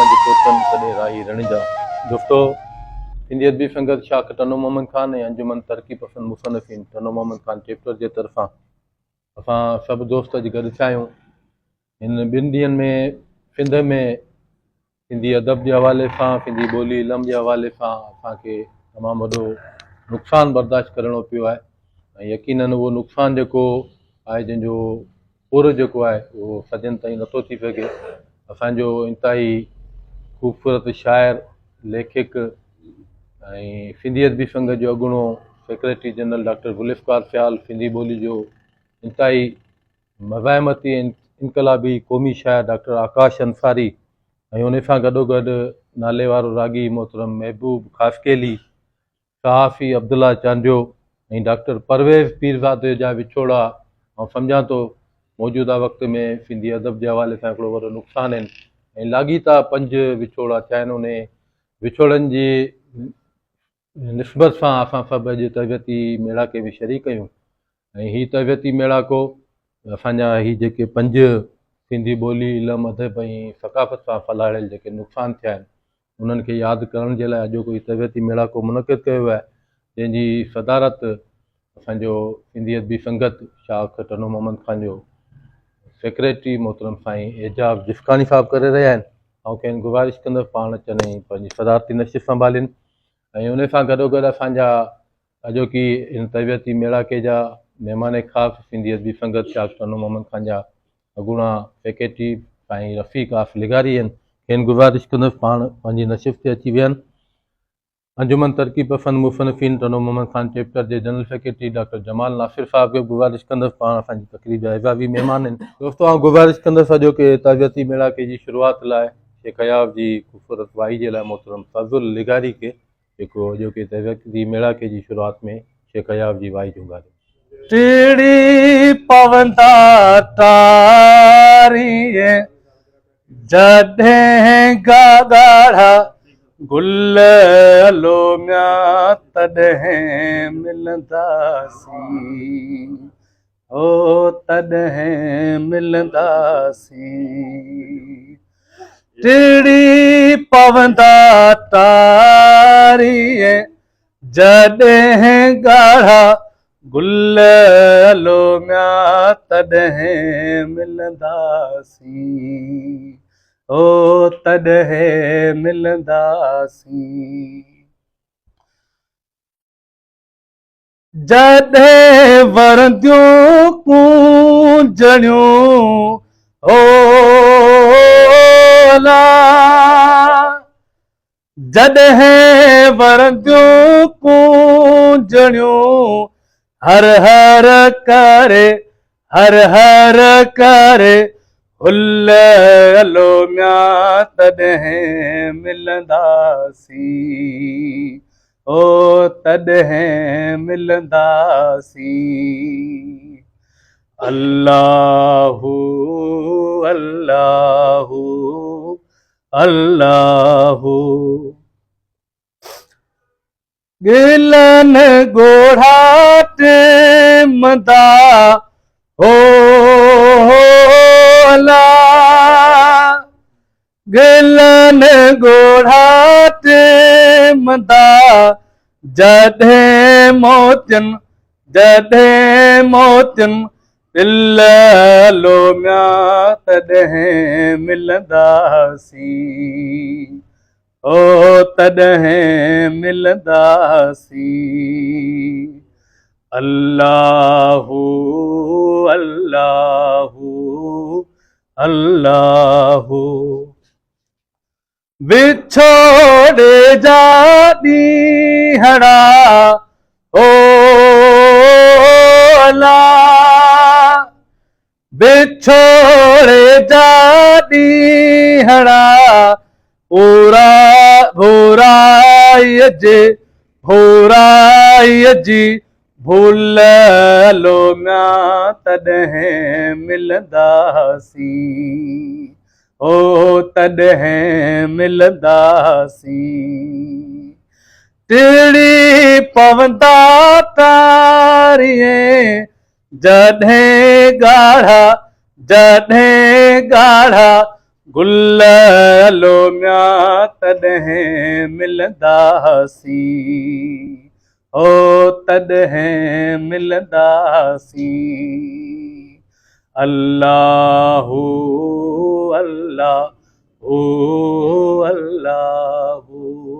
पंज कोटन कॾे राही रणजा दोस्तो सिंधी अदबी संगत शाख टनो मोहम्मद खान ऐं अंजुमन तरक़ी पसंद मुसनफ़ीन टनो मोहम्मद खान चैप्टर जे तरफ़ां असां सभु दोस्त अॼु गॾु थिया आहियूं। हिन ॿिनि ॾींहंनि में सिंध में सिंधी अदब जे हवाले सां सिंधी ॿोली इल्म जे हवाले सां असांखे तमामु वॾो नुक़सानु बर्दाश्त करिणो पियो आहे ऐं यकीनन उहो नुक़सानु जेको आहे जंहिंजो पूरो जेको आहे उहो सजनि ताईं नथो थी सघे। असांजो इंतिहाई ख़ूबसूरत शाइर लेखक ऐं सिंधी अदबी संघ जो अॻूणो सेक्रेटरी जनरल डॉक्टर गुलिफ्कार फ़याल सिंधी ॿोली जो इंतिहाई मज़ाहिमती इनकलाबी क़ौमी शाइर डॉक्टर आकाश अंसारी ऐं उन सां गॾोगॾु नाले वारो रागी मोहतरम महबूब ख़ासकेली सहाफ़ी अब्दुल्ला चांडियो ऐं डॉक्टर परवेज़ पीरज़ादे जा विछोड़ा ऐं सम्झां थो मौजूदा वक़्त में सिंधी अदब जे हवाले सां हिकिड़ो वॾो नुक़सानु आहिनि ऐं लाॻीता 5 विछोड़ा थिया आहिनि। उन विछोड़नि जी निस्बत सां असां सभु अॼु तबियती मेड़ाके में शरीक आहियूं ऐं हीअ तबियती मेड़ाको असांजा हीअ जेके 5 सिंधी ॿोली इल्म अदब ऐं सक़ाफ़त सां फलाहियल जेके नुक़सान थिया आहिनि उन्हनि खे यादि करण जे लाइ अॼु कोई तबियती मेड़ाको मुनक़िद कयो आहे जंहिंजी सदारत असांजो सिंधी अदबी संगत शाख टनो मोहम्मद खान जो सेक्रेटरी मोहतरम साईं एजाज़ जिफ़कानी साहब करे रहिया आहिनि। ऐं कंहिं गुज़ारिश कंदुसि पाण अचनि ऐं पंहिंजी सदारती नशिस्त संभालीनि ऐं उन सां गॾोगॾु असांजा अॼोकी इन तबियती मेड़ाके जा महिमान ख़ासि सिंधी अदबी संगत शाख टनो मोहम्मद खान जा अॻूणा सेक्रेटरी साईं रफ़ीक आफ लिगारी आहिनि। खेनि गुज़ारिश कंदुसि पाण पंहिंजी नशिस्त ते अची वियनि। अंजुमन तरक़ी पसंद मुसनफ़ीन टनो मोहम्मद खान चैप्टर जे जनरल सेक्रेटरी डॉक्टर जमाल नासिर साहब खे गुज़ारिश कंदुसि पाण असांजी तक़रीब जा एज़ाज़ी महिमान आहिनि। दोस्तो आउं गुज़ारिश कंदुसि अॼोके तबियती मेड़ाके जी शुरूआति लाइ शेख हयाब जी ख़ूबसूरत वाई जे लाइ मोहतरम फज़ुल लिगारी खे जेको अॼोके तबियती मेड़ाके जी शुरूआति में शेख हयाब जी वाई जूं ॻाल्हियूं टिड़ी पवंदा तारीअ जॾहिं ॻाढ़ा गुल लोमिया तॾहिं मिलंदासीं ओ तॾहिं मिलंदासीं। टिड़ी पवंदा तारीअ जॾहिं ॻाढ़ा गुल लोमिया तॾहिं मिलंदासीं ओ तॾहिं मिलंदासीं। जॾहिं वरंदियूं कूंजणियूं ओ ला जॾहिं वरंदियूं कूंजणियूं हर हर करे हुल लोमिया तॾहिं मिलंदासीं ओ तॾहिं मिलंदासीं। अल्लाहु अल्लाहु अल्लाहु गिलन गोढ़ा टेमदा हो ला गिलन गोढ़ा टेमदा जॾहिं मोतियुनि दिल लोमिया तॾहिं मिलंदासीं ओ तॾहिं मिलंदासीं। अल्लाहु अल्लाहु अल्लाहु विछोड़े जा ॾींहड़ा ओ ला विछोड़े जा ॾींहड़ा भोराईअ जी भूल लोमिया तॾहिं मिलंदासीं ओ तॾहिं मिलंदासीं। टिड़ी पवंदा तारीअ जॾहिं ॻाढ़ा गुल लोमिया तॾहिं मिलंदासीं, ओ तॾहिं मिलंदासीं। अल्लाहु अल्लाहु अल्लाहु